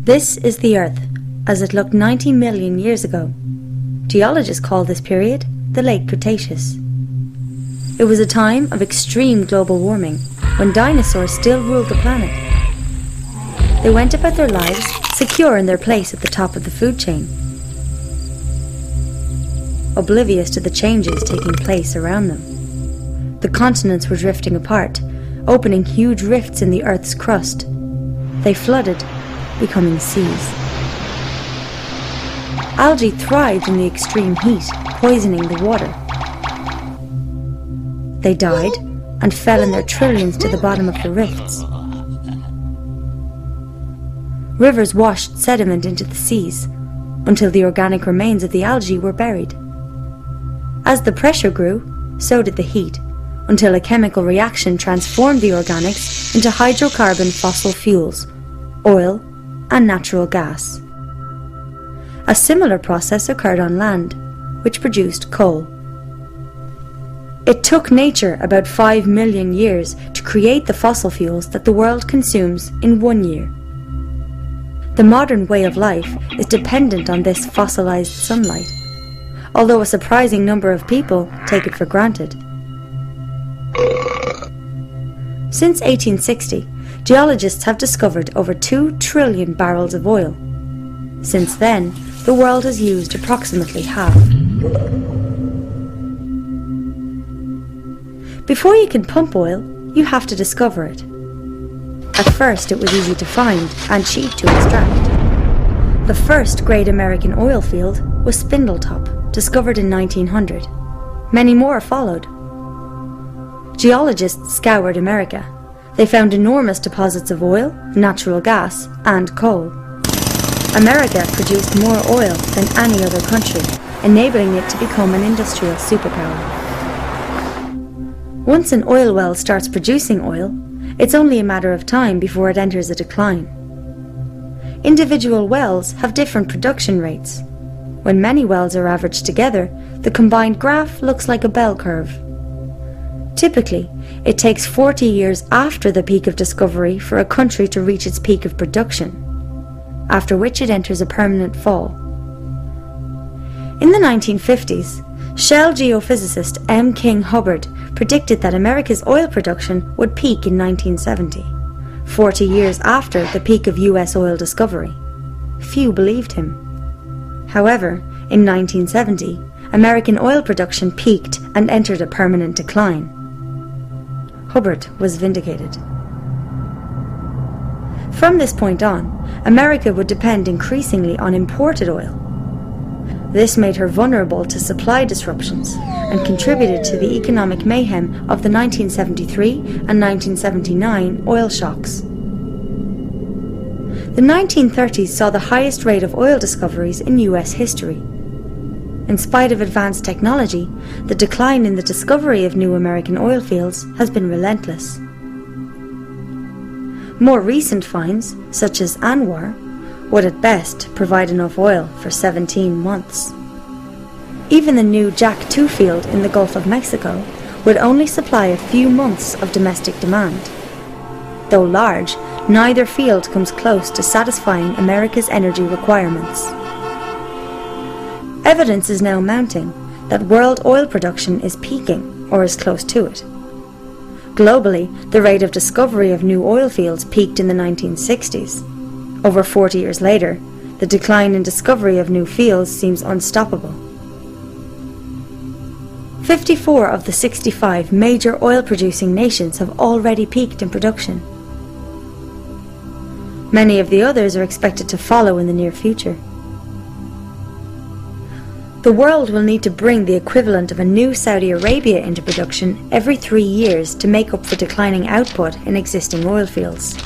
This is the Earth, as it looked 90 million years ago. Geologists call this period the Late Cretaceous. It was a time of extreme global warming, when dinosaurs still ruled the planet. They went about their lives secure in their place at the top of the food chain, oblivious to the changes taking place around them. The continents were drifting apart, opening huge rifts in the Earth's crust. They flooded, becoming seas. Algae thrived in the extreme heat, poisoning the water. They died and fell in their trillions to the bottom of the rifts. Rivers washed sediment into the seas until the organic remains of the algae were buried. As the pressure grew, so did the heat, until a chemical reaction transformed the organics into hydrocarbon fossil fuels, oil, and natural gas. A similar process occurred on land, which produced coal. It took nature about 5 million years to create the fossil fuels that the world consumes in 1 year. The modern way of life is dependent on this fossilized sunlight, although a surprising number of people take it for granted. Since 1860, geologists have discovered over 2 trillion barrels of oil. Since then, the world has used approximately half. Before you can pump oil, you have to discover it. At first, it was easy to find and cheap to extract. The first great American oil field was Spindletop, discovered in 1900. Many more followed. Geologists scoured America. They found enormous deposits of oil, natural gas, and coal. America produced more oil than any other country, enabling it to become an industrial superpower. Once an oil well starts producing oil, it's only a matter of time before it enters a decline. Individual wells have different production rates. When many wells are averaged together, the combined graph looks like a bell curve. Typically, it takes 40 years after the peak of discovery for a country to reach its peak of production, after which it enters a permanent fall. In the 1950s, Shell geophysicist M. King Hubbard predicted that America's oil production would peak in 1970, 40 years after the peak of US oil discovery. Few believed him. However, in 1970, American oil production peaked and entered a permanent decline. Hubbard was vindicated. From this point on, America would depend increasingly on imported oil. This made her vulnerable to supply disruptions and contributed to the economic mayhem of the 1973 and 1979 oil shocks. The 1930s saw the highest rate of oil discoveries in US history. In spite of advanced technology, the decline in the discovery of new American oil fields has been relentless. More recent finds, such as Anwar, would at best provide enough oil for 17 months. Even the new Jack 2 field in the Gulf of Mexico would only supply a few months of domestic demand. Though large, neither field comes close to satisfying America's energy requirements. Evidence is now mounting that world oil production is peaking or is close to it. Globally, the rate of discovery of new oil fields peaked in the 1960s. Over 40 years later, the decline in discovery of new fields seems unstoppable. 54 of the 65 major oil-producing nations have already peaked in production. Many of the others are expected to follow in the near future. The world will need to bring the equivalent of a new Saudi Arabia into production every 3 years to make up for declining output in existing oil fields.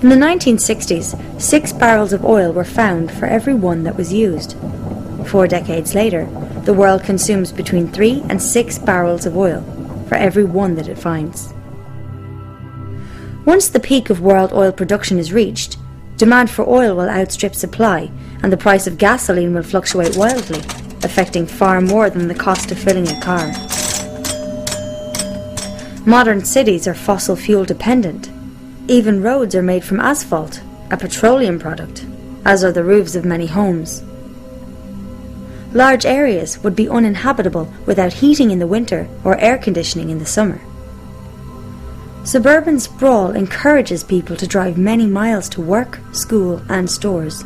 In the 1960s, 6 barrels of oil were found for every one that was used. 4 decades later, the world consumes between 3 and 6 barrels of oil for every one that it finds. Once the peak of world oil production is reached, demand for oil will outstrip supply, and the price of gasoline will fluctuate wildly, affecting far more than the cost of filling a car. Modern cities are fossil fuel dependent. Even roads are made from asphalt, a petroleum product, as are the roofs of many homes. Large areas would be uninhabitable without heating in the winter or air conditioning in the summer. Suburban sprawl encourages people to drive many miles to work, school and stores.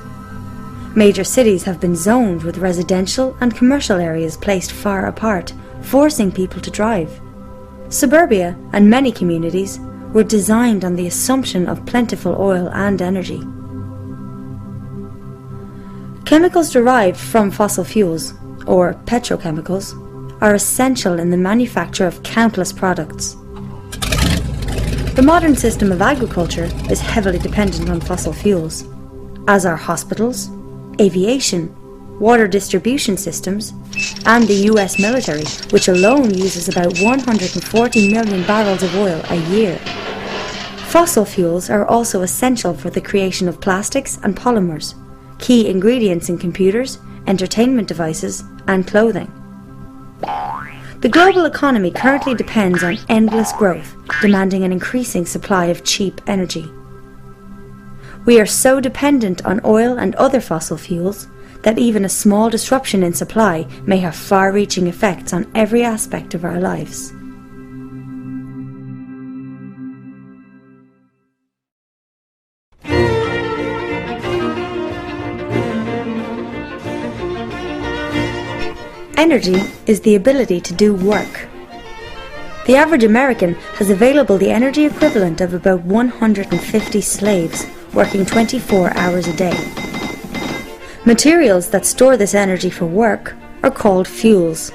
Major cities have been zoned with residential and commercial areas placed far apart, forcing people to drive. Suburbia and many communities were designed on the assumption of plentiful oil and energy. Chemicals derived from fossil fuels, or petrochemicals, are essential in the manufacture of countless products. The modern system of agriculture is heavily dependent on fossil fuels, as are hospitals, aviation, water distribution systems, and the US military, which alone uses about 140 million barrels of oil a year. Fossil fuels are also essential for the creation of plastics and polymers, key ingredients in computers, entertainment devices, and clothing. The global economy currently depends on endless growth, demanding an increasing supply of cheap energy. We are so dependent on oil and other fossil fuels that even a small disruption in supply may have far-reaching effects on every aspect of our lives. Energy is the ability to do work. The average American has available the energy equivalent of about 150 slaves working 24 hours a day. Materials that store this energy for work are called fuels.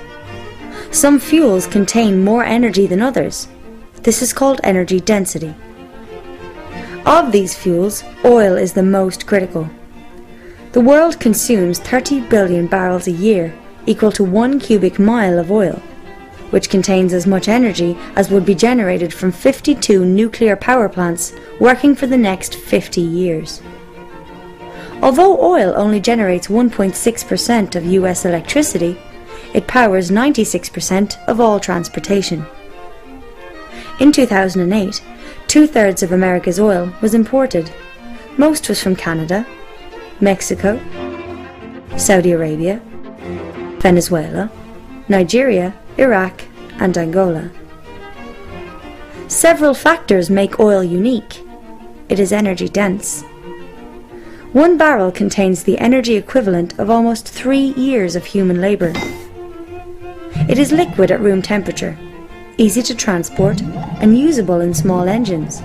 Some fuels contain more energy than others. This is called energy density. Of these fuels, oil is the most critical. The world consumes 30 billion barrels a year, equal to 1 cubic mile of oil, which contains as much energy as would be generated from 52 nuclear power plants working for the next 50 years. Although oil only generates 1.6% of US electricity, it powers 96% of all transportation. In 2008, 2/3 of America's oil was imported. Most was from Canada, Mexico, Saudi Arabia, Venezuela, Nigeria, Iraq, and Angola. Several factors make oil unique. It is energy dense. 1 barrel contains the energy equivalent of almost 3 years of human labor. It is liquid at room temperature, easy to transport, and usable in small engines.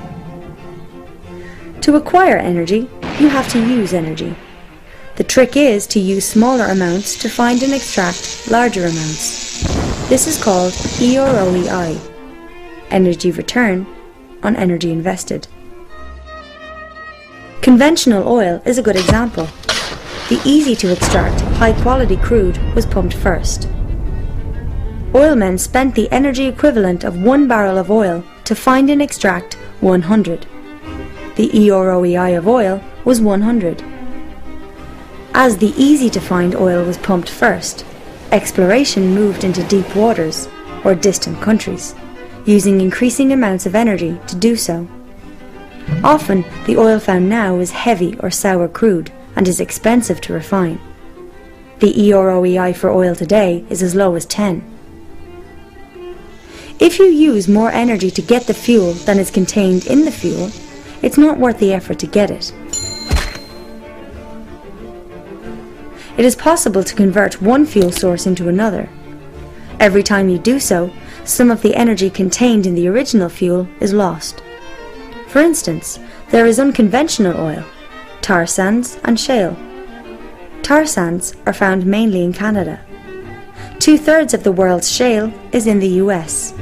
To acquire energy, you have to use energy. The trick is to use smaller amounts to find and extract larger amounts. This is called EROEI, energy return on energy invested. Conventional oil is a good example. The easy-to-extract, high-quality crude was pumped first. Oilmen spent the energy equivalent of 1 barrel of oil to find and extract 100. The EROEI of oil was 100. As the easy-to-find oil was pumped first, exploration moved into deep waters, or distant countries, using increasing amounts of energy to do so. Often, the oil found now is heavy or sour crude and is expensive to refine. The EROEI for oil today is as low as 10. If you use more energy to get the fuel than is contained in the fuel, it's not worth the effort to get it. It is possible to convert one fuel source into another. Every time you do so, some of the energy contained in the original fuel is lost. For instance, There is unconventional oil, tar sands and shale. Tar sands are found mainly in Canada. 2/3 of the world's shale is in the US.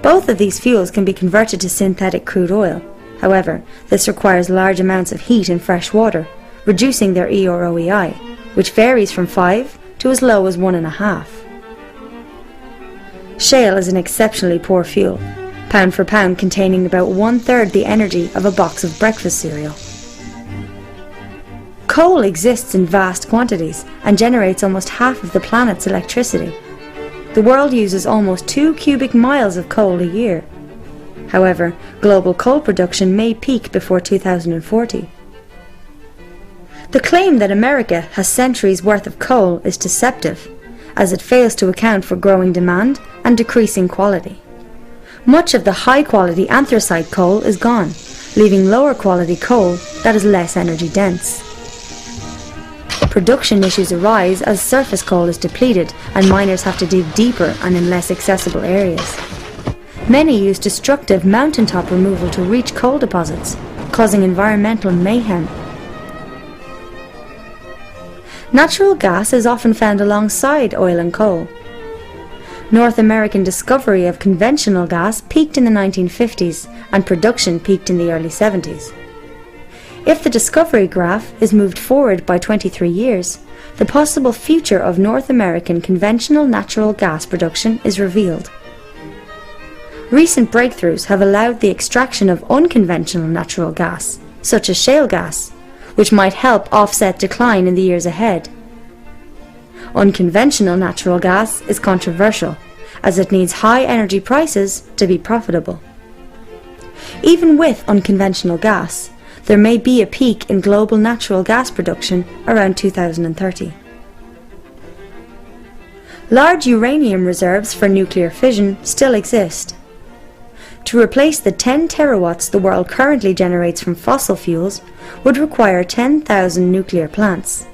Both of these fuels can be converted to synthetic crude oil. However, this requires large amounts of heat in fresh water, reducing their EROEI, which varies from 5 to as low as 1.5. Shale is an exceptionally poor fuel, pound for pound containing about 1/3 the energy of a box of breakfast cereal. Coal exists in vast quantities and generates almost half of the planet's electricity. The world uses almost 2 cubic miles of coal a year. However, global coal production may peak before 2040. The claim that America has centuries' worth of coal is deceptive, as it fails to account for growing demand and decreasing quality. Much of the high-quality anthracite coal is gone, leaving lower-quality coal that is less energy-dense. Production issues arise as surface coal is depleted and miners have to dig deeper and in less accessible areas. Many use destructive mountaintop removal to reach coal deposits, causing environmental mayhem. Natural gas is often found alongside oil and coal. North American discovery of conventional gas peaked in the 1950s and production peaked in the early 70s. If the discovery graph is moved forward by 23 years, the possible future of North American conventional natural gas production is revealed. Recent breakthroughs have allowed the extraction of unconventional natural gas, such as shale gas, which might help offset decline in the years ahead. Unconventional natural gas is controversial, as it needs high energy prices to be profitable. Even with unconventional gas, there may be a peak in global natural gas production around 2030. Large uranium reserves for nuclear fission still exist. To replace the 10 terawatts the world currently generates from fossil fuels would require 10,000 nuclear plants.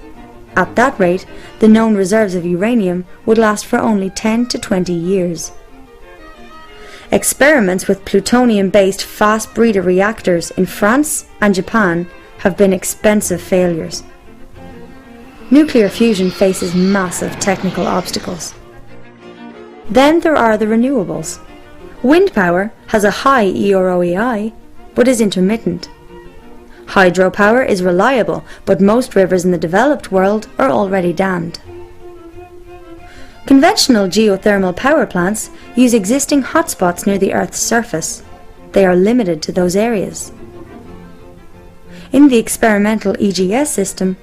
At that rate, the known reserves of uranium would last for only 10 to 20 years. Experiments with plutonium-based fast breeder reactors in France and Japan have been expensive failures. Nuclear fusion faces massive technical obstacles. Then there are the renewables. Wind power has a high EROEI, but is intermittent. Hydropower is reliable, but most rivers in the developed world are already dammed. Conventional geothermal power plants use existing hotspots near the Earth's surface. They are limited to those areas. In the experimental EGS system,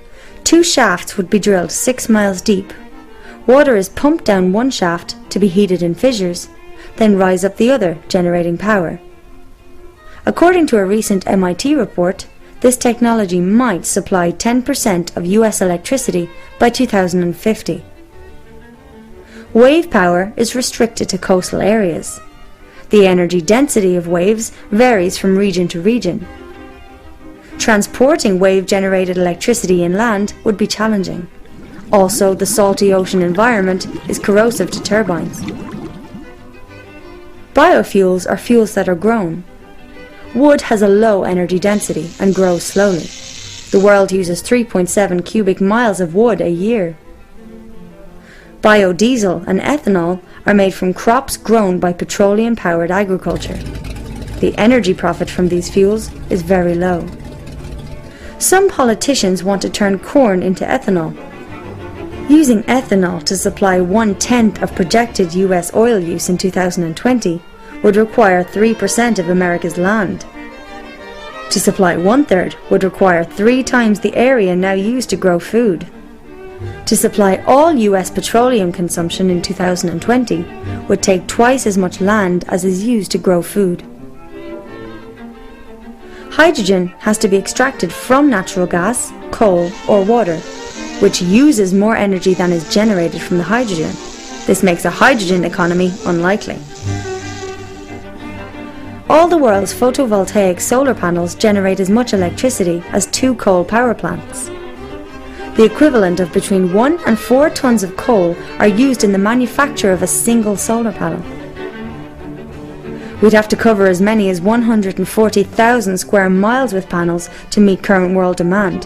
2 shafts would be drilled 6 miles deep. Water is pumped down one shaft to be heated in fissures, then rise up the other, generating power. According to a recent MIT report, this technology might supply 10% of US electricity by 2050. Wave power is restricted to coastal areas. The energy density of waves varies from region to region. Transporting wave-generated electricity inland would be challenging. Also, the salty ocean environment is corrosive to turbines. Biofuels are fuels that are grown. Wood has a low energy density and grows slowly. The world uses 3.7 cubic miles of wood a year. Biodiesel and ethanol are made from crops grown by petroleum-powered agriculture. The energy profit from these fuels is very low. Some politicians want to turn corn into ethanol. Using ethanol to supply 1/10 of projected US oil use in 2020 would require 3% of America's land. To supply 1/3 would require 3 times the area now used to grow food. To supply all US petroleum consumption in 2020 would take twice as much land as is used to grow food. Hydrogen has to be extracted from natural gas, coal or water, which uses more energy than is generated from the hydrogen. This makes a hydrogen economy unlikely. All the world's photovoltaic solar panels generate as much electricity as 2 coal power plants. The equivalent of between 1 and 4 tons of coal are used in the manufacture of a single solar panel. We'd have to cover as many as 140,000 square miles with panels to meet current world demand.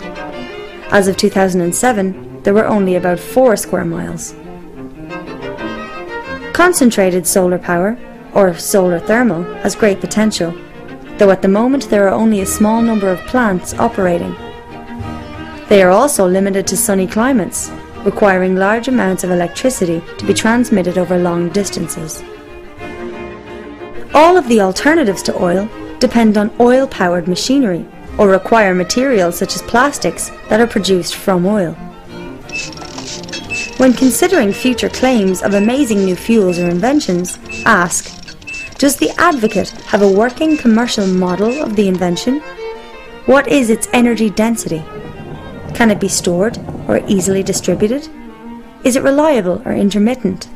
As of 2007, there were only about 4 square miles. Concentrated solar power, or solar thermal, has great potential, though at the moment there are only a small number of plants operating. They are also limited to sunny climates, requiring large amounts of electricity to be transmitted over long distances. All of the alternatives to oil depend on oil-powered machinery, or require materials such as plastics that are produced from oil. When considering future claims of amazing new fuels or inventions, ask, does the advocate have a working commercial model of the invention? What is its energy density? Can it be stored or easily distributed? Is it reliable or intermittent?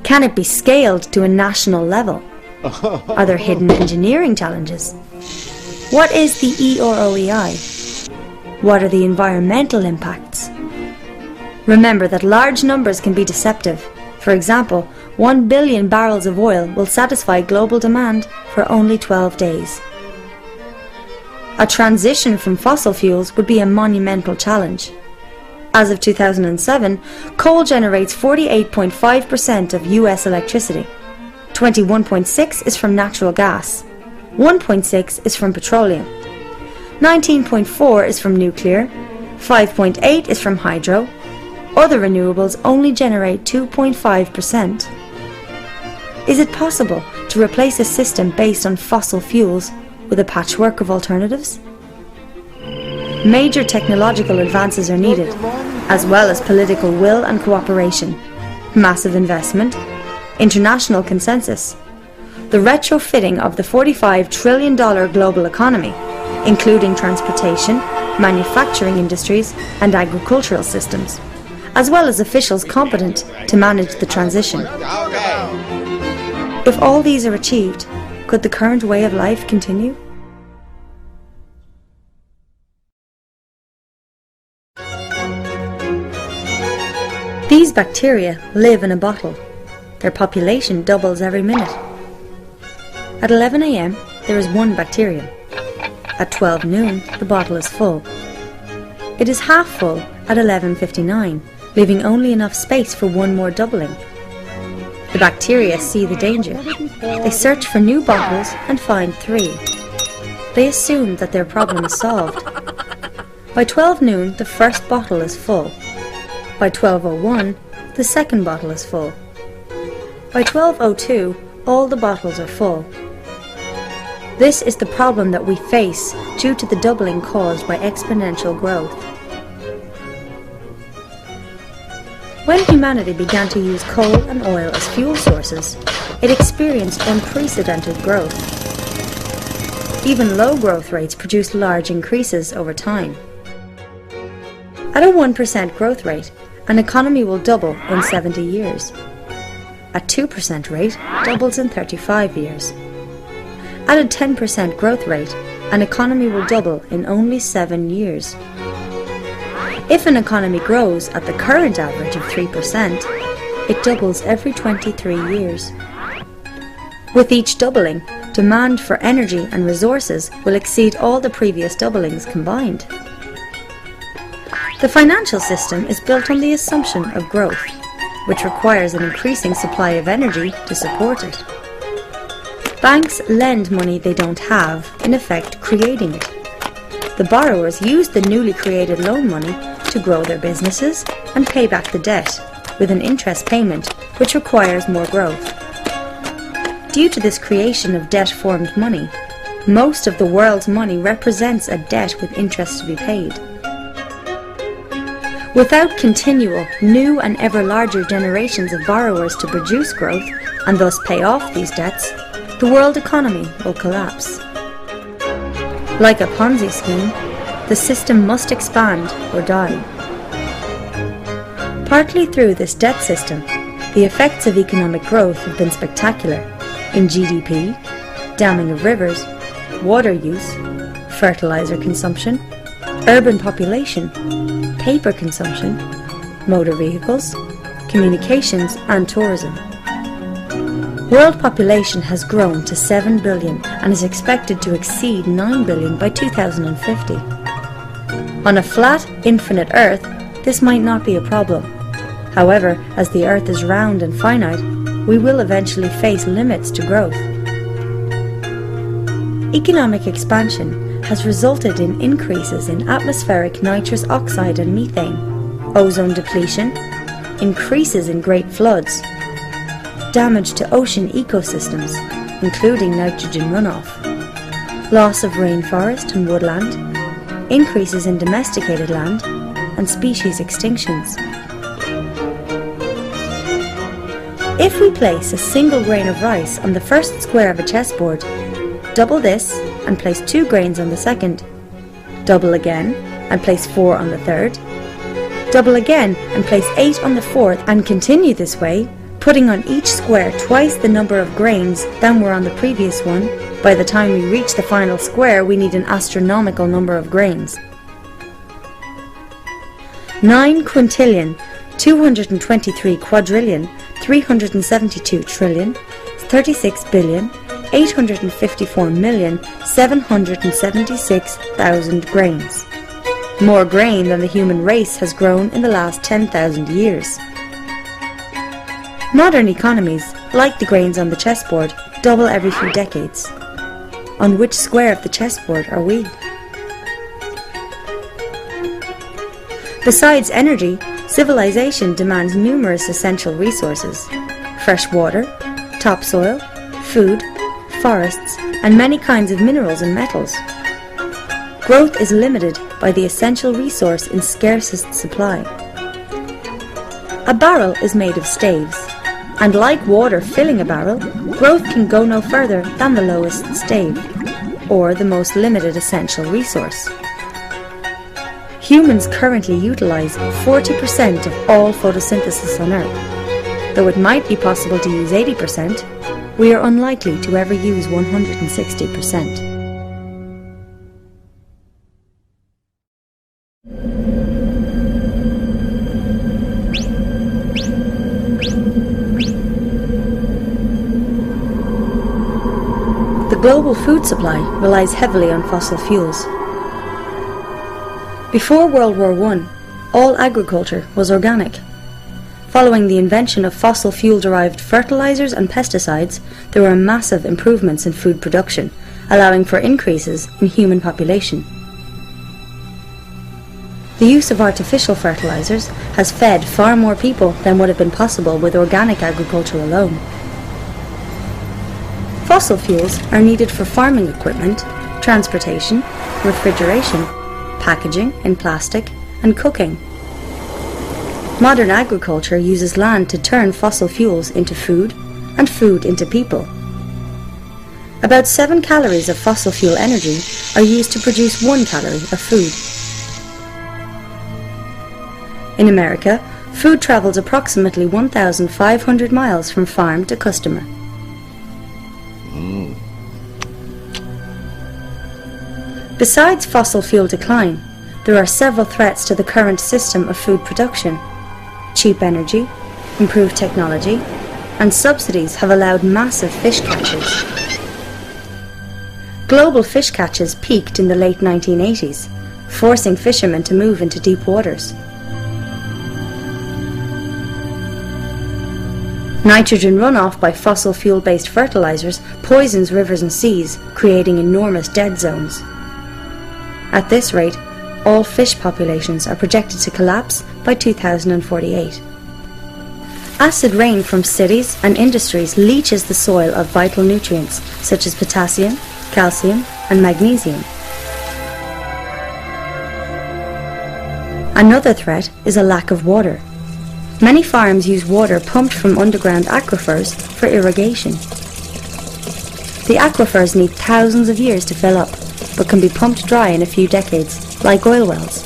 Can it be scaled to a national level? Are there hidden engineering challenges? What is the E or OEI? What are the environmental impacts? Remember that large numbers can be deceptive. For example, 1 billion barrels of oil will satisfy global demand for only 12 days. A transition from fossil fuels would be a monumental challenge. As of 2007, coal generates 48.5% of US electricity. 21.6% is from natural gas. 1.6% is from petroleum. 19.4% is from nuclear. 5.8% is from hydro. Other renewables only generate 2.5%. Is it possible to replace a system based on fossil fuels with a patchwork of alternatives? Major technological advances are needed, as well as political will and cooperation, massive investment, international consensus, the retrofitting of the $45 trillion global economy, including transportation, manufacturing industries and agricultural systems, as well as officials competent to manage the transition. If all these are achieved, could the current way of life continue? These bacteria live in a bottle. Their population doubles every minute. At 11 a.m. there is 1 bacterium. At 12 noon the bottle is full. It is half full at 11:59, leaving only enough space for 1 more doubling. The bacteria see the danger. They search for new bottles and find 3. They assume that their problem is solved. By 12 noon the first bottle is full. By 12:01 the second bottle is full. By 12:02 all the bottles are full. This is the problem that we face due to the doubling caused by exponential growth. When humanity began to use coal and oil as fuel sources, it experienced unprecedented growth. Even low growth rates produce large increases over time. At a 1% growth rate, an economy will double in 70 years. At 2% rate, doubles in 35 years. At a 10% growth rate, an economy will double in only 7 years. If an economy grows at the current average of 3%, it doubles every 23 years. With each doubling, demand for energy and resources will exceed all the previous doublings combined. The financial system is built on the assumption of growth, which requires an increasing supply of energy to support it. Banks lend money they don't have, in effect creating it. The borrowers use the newly created loan money to grow their businesses and pay back the debt, with an interest payment which requires more growth. Due to this creation of debt-formed money, most of the world's money represents a debt with interest to be paid. Without continual, new and ever larger generations of borrowers to produce growth, and thus pay off these debts, the world economy will collapse. Like a Ponzi scheme, the system must expand or die. Partly through this debt system, the effects of economic growth have been spectacular in GDP, damming of rivers, water use, fertilizer consumption, urban population, paper consumption, motor vehicles, communications and tourism. World population has grown to 7 billion and is expected to exceed 9 billion by 2050. On a flat, infinite Earth, this might not be a problem. However, as the Earth is round and finite, we will eventually face limits to growth. Economic expansion has resulted in increases in atmospheric nitrous oxide and methane, ozone depletion, increases in great floods, damage to ocean ecosystems, including nitrogen runoff, loss of rainforest and woodland, increases in domesticated land, and species extinctions. If we place a single grain of rice on the first square of a chessboard, double this and place 2 grains on the second, double again and place 4 on the third, double again and place 8 on the fourth, and continue this way, putting on each square twice the number of grains than were on the previous one. By the time we reach the final square, we need an astronomical number of grains. 9 quintillion, 223 quadrillion, 372 trillion, 36 billion, 854,776,000 grains. More grain than the human race has grown in the last 10,000 years. Modern economies, like the grains on the chessboard, double every few decades. On which square of the chessboard are we? Besides energy, civilization demands numerous essential resources: fresh water, topsoil, food, forests, and many kinds of minerals and metals. Growth is limited by the essential resource in scarcest supply. A barrel is made of staves, and like water filling a barrel, growth can go no further than the lowest stave, or the most limited essential resource. Humans currently utilize 40% of all photosynthesis on Earth. Though it might be possible to use 80%, we are unlikely to ever use 160%. The global food supply relies heavily on fossil fuels. Before World War I, all agriculture was organic. Following the invention of fossil fuel-derived fertilizers and pesticides, there were massive improvements in food production, allowing for increases in human population. The use of artificial fertilizers has fed far more people than would have been possible with organic agriculture alone. Fossil fuels are needed for farming equipment, transportation, refrigeration, packaging in plastic, and cooking. Modern agriculture uses land to turn fossil fuels into food and food into people. About 7 calories of fossil fuel energy are used to produce 1 calorie of food. In America, food travels approximately 1,500 miles from farm to customer. Besides fossil fuel decline, there are several threats to the current system of food production. Cheap energy, improved technology, and subsidies have allowed massive fish catches. Global fish catches peaked in the late 1980s, forcing fishermen to move into deep waters. Nitrogen runoff by fossil fuel-based fertilizers poisons rivers and seas, creating enormous dead zones. At this rate, all fish populations are projected to collapse by 2048. Acid rain from cities and industries leaches the soil of vital nutrients such as potassium, calcium, and magnesium. Another threat is a lack of water. Many farms use water pumped from underground aquifers for irrigation. The aquifers need thousands of years to fill up, but can be pumped dry in a few decades, like oil wells.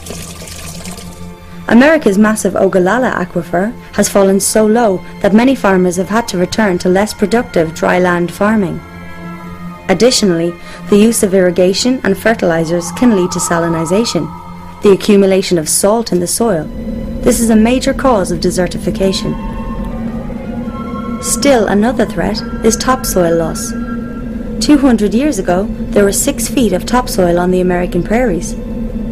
America's massive Ogallala aquifer has fallen so low that many farmers have had to return to less productive dry land farming. Additionally, the use of irrigation and fertilizers can lead to salinization, the accumulation of salt in the soil. This is a major cause of desertification. Still another threat is topsoil loss. 200 years ago, there were 6 feet of topsoil on the American prairies.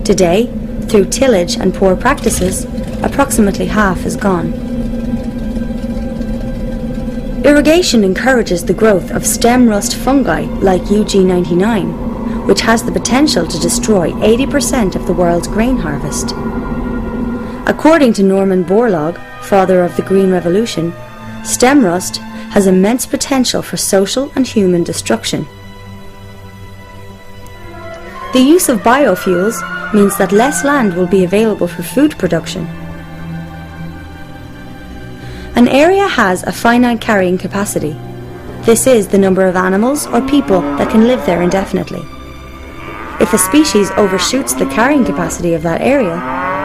Today, through tillage and poor practices, approximately half is gone. Irrigation encourages the growth of stem rust fungi like UG99, which has the potential to destroy 80% of the world's grain harvest. According to Norman Borlaug, father of the Green Revolution, stem rust has immense potential for social and human destruction. The use of biofuels means that less land will be available for food production. An area has a finite carrying capacity. This is the number of animals or people that can live there indefinitely. If a species overshoots the carrying capacity of that area,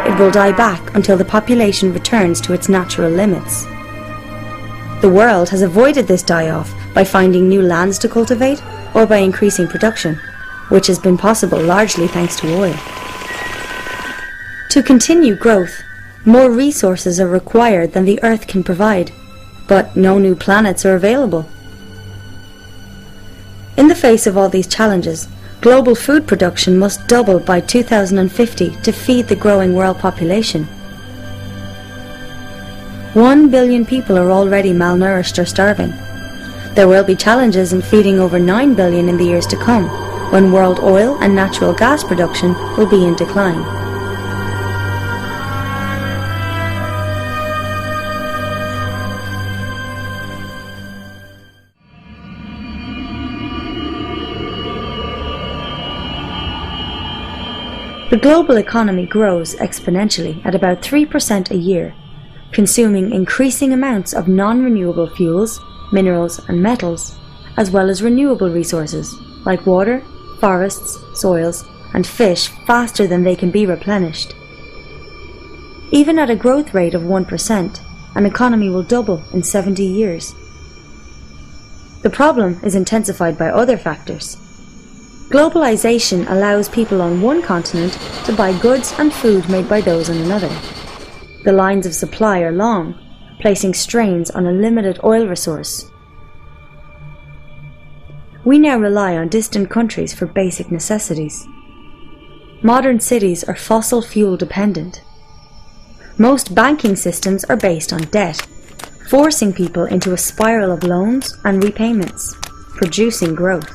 it will die back until the population returns to its natural limits. The world has avoided this die-off by finding new lands to cultivate or by increasing production, which has been possible largely thanks to oil. To continue growth, more resources are required than the Earth can provide, but no new planets are available. In the face of all these challenges, global food production must double by 2050 to feed the growing world population. 1 billion people are already malnourished or starving. There will be challenges in feeding over 9 billion in the years to come, when world oil and natural gas production will be in decline. The global economy grows exponentially at about 3% a year, consuming increasing amounts of non-renewable fuels, minerals and metals, as well as renewable resources like water, forests, soils and fish faster than they can be replenished. Even at a growth rate of 1%, an economy will double in 70 years. The problem is intensified by other factors. Globalization allows people on one continent to buy goods and food made by those on another. The lines of supply are long, placing strains on a limited oil resource. We now rely on distant countries for basic necessities. Modern cities are fossil fuel dependent. Most banking systems are based on debt, forcing people into a spiral of loans and repayments, producing growth.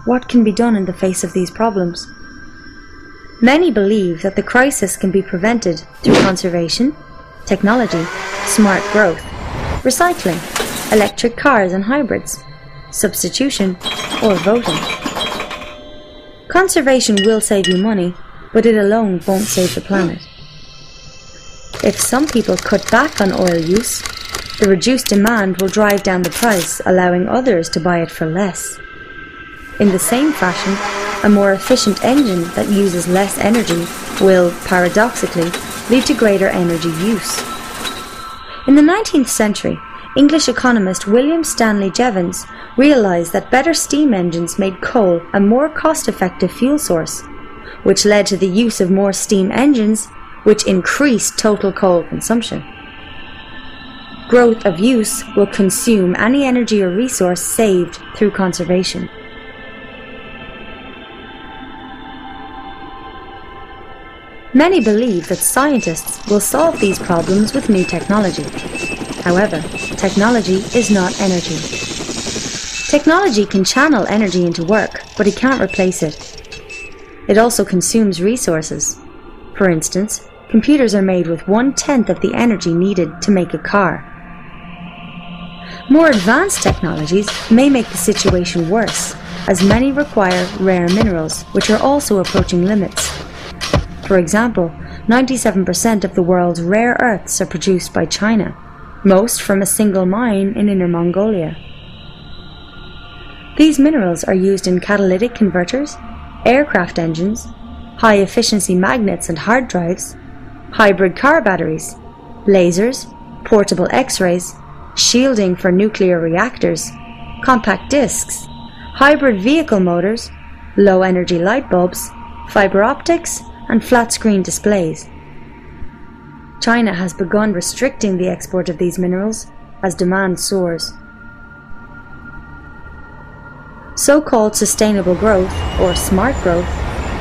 What can be done in the face of these problems? Many believe that the crisis can be prevented through conservation, technology, smart growth, recycling, electric cars and hybrids, substitution, or voting. Conservation will save you money, but it alone won't save the planet. If some people cut back on oil use, the reduced demand will drive down the price, allowing others to buy it for less. In the same fashion, a more efficient engine that uses less energy will, paradoxically, lead to greater energy use. In the 19th century, English economist William Stanley Jevons realized that better steam engines made coal a more cost-effective fuel source, which led to the use of more steam engines, which increased total coal consumption. Growth of use will consume any energy or resource saved through conservation. Many believe that scientists will solve these problems with new technology. However, technology is not energy. Technology can channel energy into work, but it can't replace it. It also consumes resources. For instance, computers are made with 1/10 of the energy needed to make a car. More advanced technologies may make the situation worse, as many require rare minerals, which are also approaching limits. For example, 97% of the world's rare earths are produced by China, most from a single mine in Inner Mongolia. These minerals are used in catalytic converters, aircraft engines, high-efficiency magnets and hard drives, hybrid car batteries, lasers, portable X-rays, shielding for nuclear reactors, compact discs, hybrid vehicle motors, low-energy light bulbs, fiber optics, and flat-screen displays. China has begun restricting the export of these minerals, as demand soars. So-called sustainable growth, or smart growth,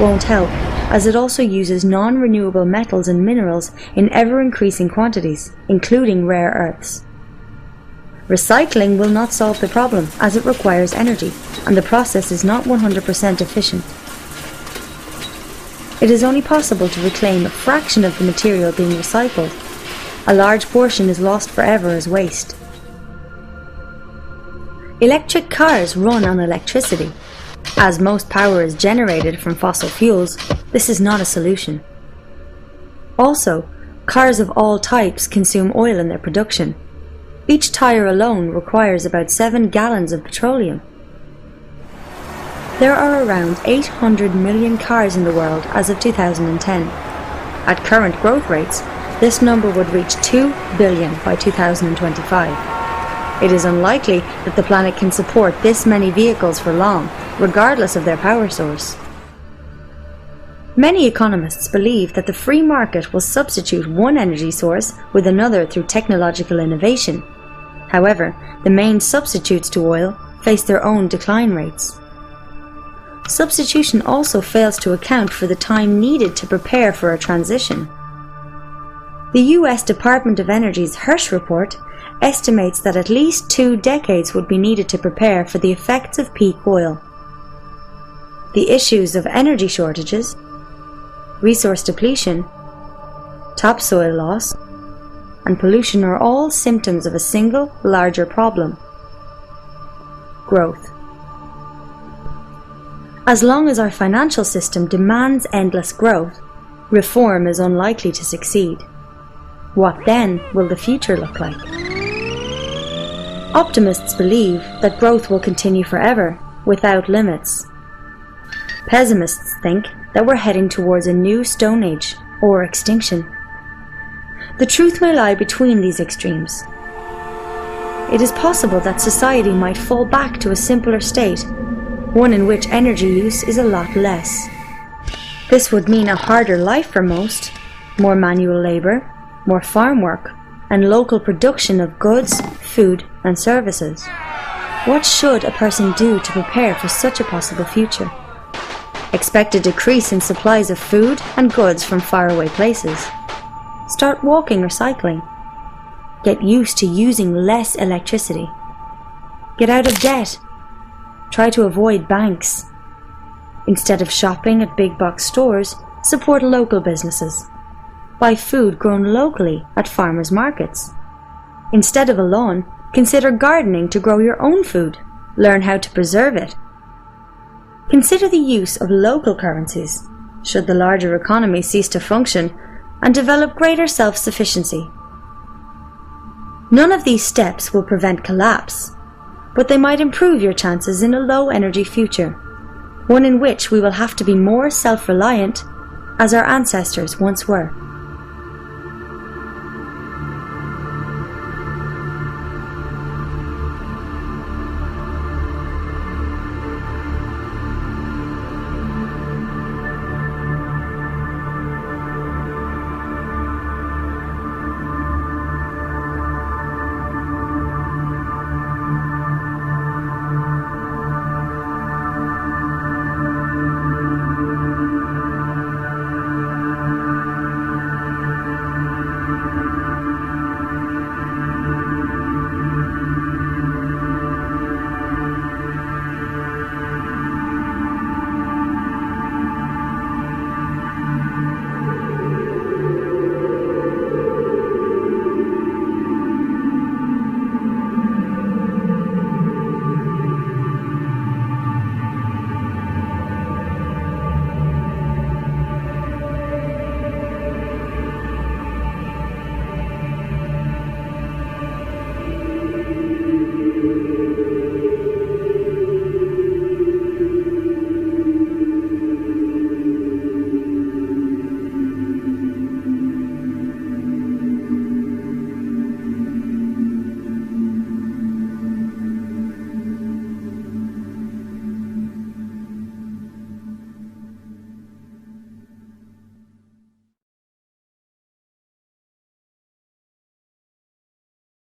won't help, as it also uses non-renewable metals and minerals in ever-increasing quantities, including rare earths. Recycling will not solve the problem, as it requires energy, and the process is not 100% efficient. It is only possible to reclaim a fraction of the material being recycled. A large portion is lost forever as waste. Electric cars run on electricity. As most power is generated from fossil fuels, this is not a solution. Also, cars of all types consume oil in their production. Each tyre alone requires about 7 gallons of petroleum. There are around 800 million cars in the world as of 2010. At current growth rates, this number would reach 2 billion by 2025. It is unlikely that the planet can support this many vehicles for long, regardless of their power source. Many economists believe that the free market will substitute one energy source with another through technological innovation. However, the main substitutes to oil face their own decline rates. Substitution also fails to account for the time needed to prepare for a transition. The US Department of Energy's Hirsch report estimates that at least 2 decades would be needed to prepare for the effects of peak oil. The issues of energy shortages, resource depletion, topsoil loss, and pollution are all symptoms of a single, larger problem: growth. As long as our financial system demands endless growth, reform is unlikely to succeed. What then will the future look like? Optimists believe that growth will continue forever, without limits. Pessimists think that we're heading towards a new Stone Age, or extinction. The truth may lie between these extremes. It is possible that society might fall back to a simpler state, one in which energy use is a lot less. This would mean a harder life for most, more manual labour, more farm work, and local production of goods, food, and services. What should a person do to prepare for such a possible future? Expect a decrease in supplies of food and goods from faraway places. Start walking or cycling. Get used to using less electricity. Get out of debt. Try to avoid banks. Instead of shopping at big box stores, support local businesses. Buy food grown locally at farmers' markets. Instead of a lawn, consider gardening to grow your own food. Learn how to preserve it. Consider the use of local currencies, should the larger economy cease to function, and develop greater self-sufficiency. None of these steps will prevent collapse, but they might improve your chances in a low-energy future, one in which we will have to be more self-reliant, as our ancestors once were.